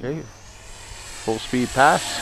Okay, full speed pass.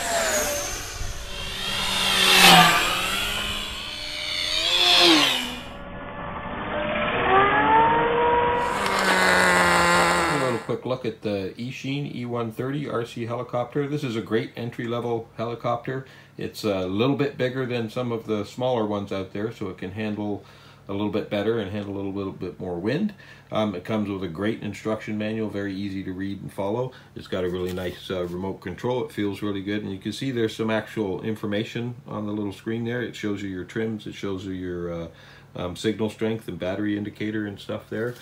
Quick look at the Eachine E-130 RC Helicopter. This is a great entry-level helicopter. It's a little bit bigger than some of the smaller ones out there, so it can handle a little bit better and handle a little bit more wind. It comes with a great instruction manual, very easy to read and follow. It's got a really nice remote control. It feels really good, and you can see there's some actual information on the little screen there. It shows you your trims, it shows you your signal strength and battery indicator and stuff there.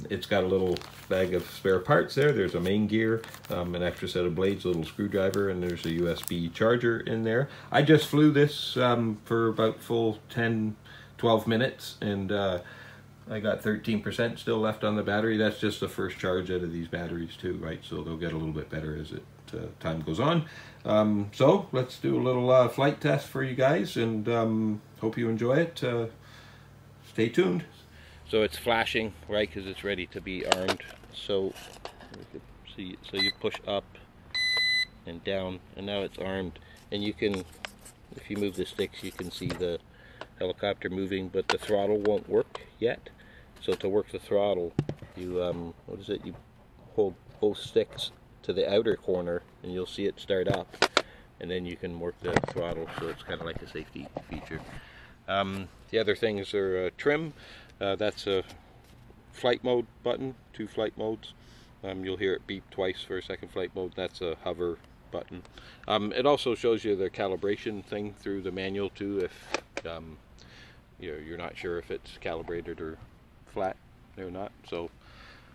It's got a little bag of spare parts there. There's a main gear, an extra set of blades, a little screwdriver, and there's a USB charger in there. I just flew this for about full 10-12 minutes, and I got 13% still left on the battery. That's just the first charge out of these batteries too, right? So they'll get a little bit better as time goes on. So let's do a little flight test for you guys, and hope you enjoy it. Stay tuned. So it's flashing, right, because it's ready to be armed. So you push up and down, and now it's armed. And you can, if you move the sticks, you can see the helicopter moving, but the throttle won't work yet. So to work the throttle, you you hold both sticks to the outer corner, and you'll see it start up, and then you can work the throttle. So it's kind of like a safety feature. The other things are trim. That's a flight mode button, 2 flight modes. You'll hear it beep twice for a second flight mode. That's a hover button. It also shows you the calibration thing through the manual too, if you're not sure if it's calibrated or flat or not. So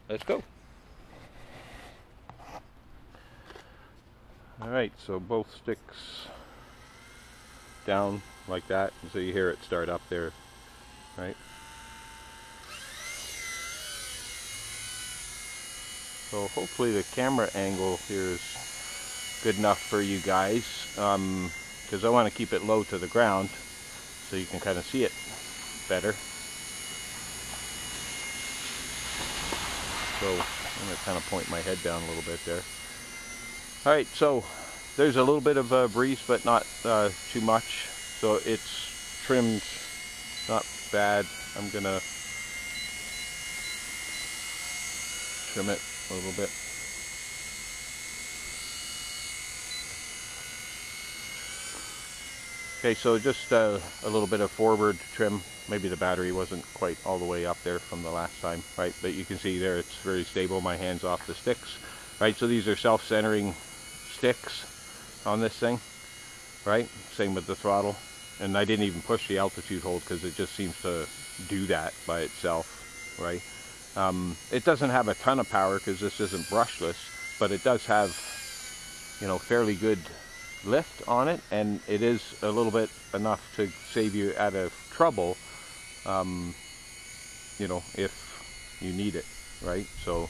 let's go. Alright, so both sticks down like that, and so you hear it start up there, right? So hopefully the camera angle here is good enough for you guys, because I want to keep it low to the ground so you can kind of see it better. So I'm going to kind of point my head down a little bit there. Alright, so there's a little bit of a breeze, but not too much. So it's trimmed not bad. I'm going to trim it a little bit. Okay, so just a little bit of forward trim. Maybe the battery wasn't quite all the way up there from the last time, right? But you can see there it's very stable. My hand's off the sticks, right? So these are self-centering sticks on this thing, right? Same with the throttle. And I didn't even push the altitude hold because it just seems to do that by itself, right? It doesn't have a ton of power because this isn't brushless, but it does have, fairly good lift on it, and it is a little bit enough to save you out of trouble, if you need it, right? So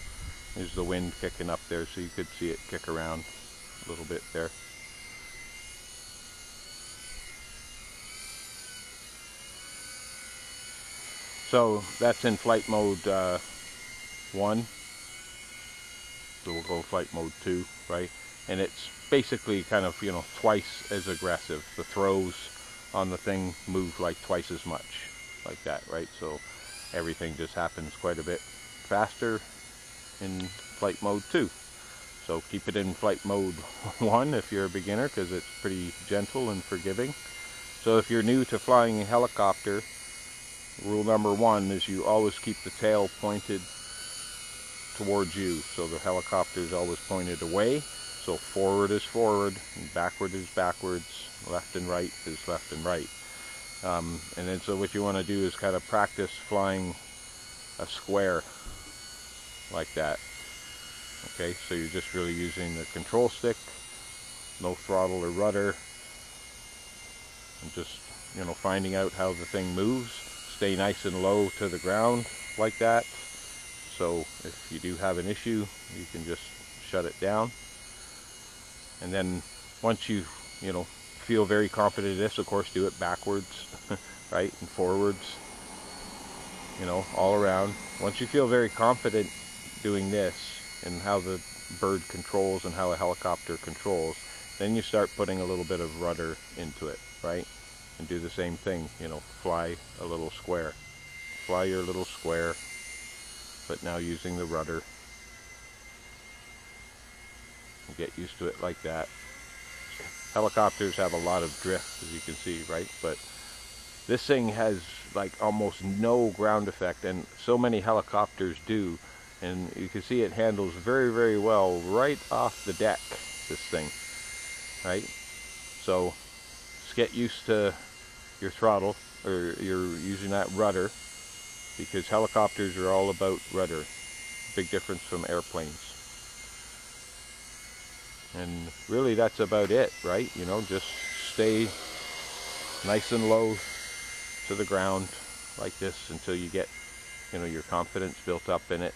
there's the wind kicking up there, so you could see it kick around a little bit there. So that's in flight mode 1. So we'll go flight mode 2, right? And it's basically kind of, twice as aggressive. The throws on the thing move like twice as much, like that, right? So everything just happens quite a bit faster in flight mode 2. So keep it in flight mode 1 if you're a beginner, because it's pretty gentle and forgiving. So if you're new to flying a helicopter, rule number 1 is you always keep the tail pointed towards you. So the helicopter is always pointed away. So forward is forward, and backward is backwards, left and right is left and right. And then so what you want to do is kind of practice flying a square like that. Okay, so you're just really using the control stick, no throttle or rudder, and just, finding out how the thing moves. Stay nice and low to the ground like that. So if you do have an issue, you can just shut it down. And then once you, feel very confident in this, of course, do it backwards, right, and forwards, all around. Once you feel very confident doing this and how the bird controls and how a helicopter controls, then you start putting a little bit of rudder into it, right? And do the same thing, you know, fly a little square. Fly your little square, but now using the rudder. Get used to it like that. Helicopters have a lot of drift, as you can see, right? But this thing has like almost no ground effect, and so many helicopters do. And you can see it handles very, very well right off the deck, this thing, right? So just get used to your throttle, or you're using that rudder, because helicopters are all about rudder. Big difference from airplanes. And really that's about it, right? You know, just stay nice and low to the ground like this until you get, you know, your confidence built up in it.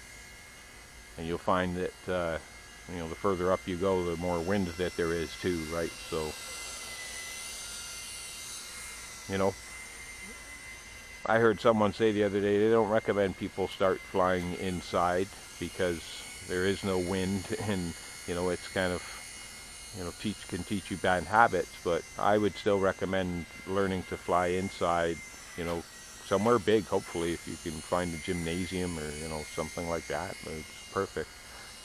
And you'll find that, you know, the further up you go, the more wind that there is too, right? So, you know, I heard someone say the other day they don't recommend people start flying inside because there is no wind, and, you know, it's kind of, you know, can teach you bad habits. But I would still recommend learning to fly inside, you know, somewhere big, hopefully, if you can find a gymnasium or, you know, something like that. It's perfect.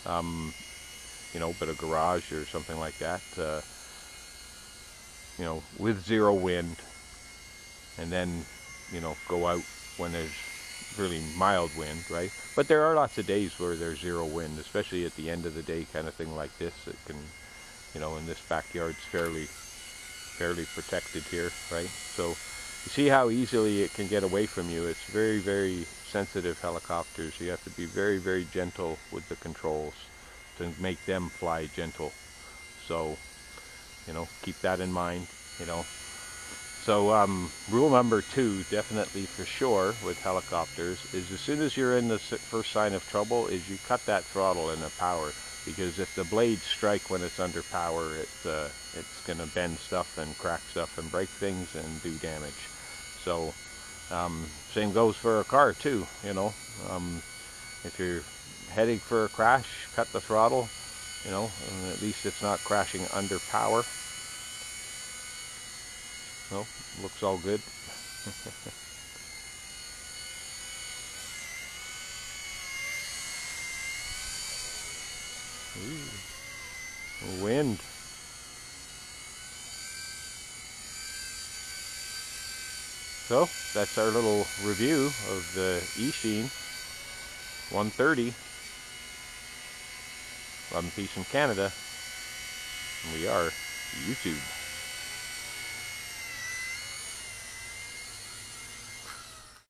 You know, but a garage or something like that, you know, with zero wind, and then, you know, go out when there's really mild wind, right? But there are lots of days where there's zero wind, especially at the end of the day kind of thing like this. It can, you know, in this backyard's fairly protected here, right? So you see how easily it can get away from you. It's very, very sensitive helicopters. You have to be very, very gentle with the controls to make them fly gentle. So, you know, keep that in mind, you know. So rule number 2, definitely for sure with helicopters, is as soon as you're in the first sign of trouble, is you cut that throttle in the power. Because if the blades strike when it's under power, it's going to bend stuff and crack stuff and break things and do damage. So same goes for a car too, you know. If you're heading for a crash, cut the throttle, you know, and at least it's not crashing under power. Well, looks all good. Ooh, wind. So that's our little review of the Eachine 130. Love and peace from Canada. And we are YouTube.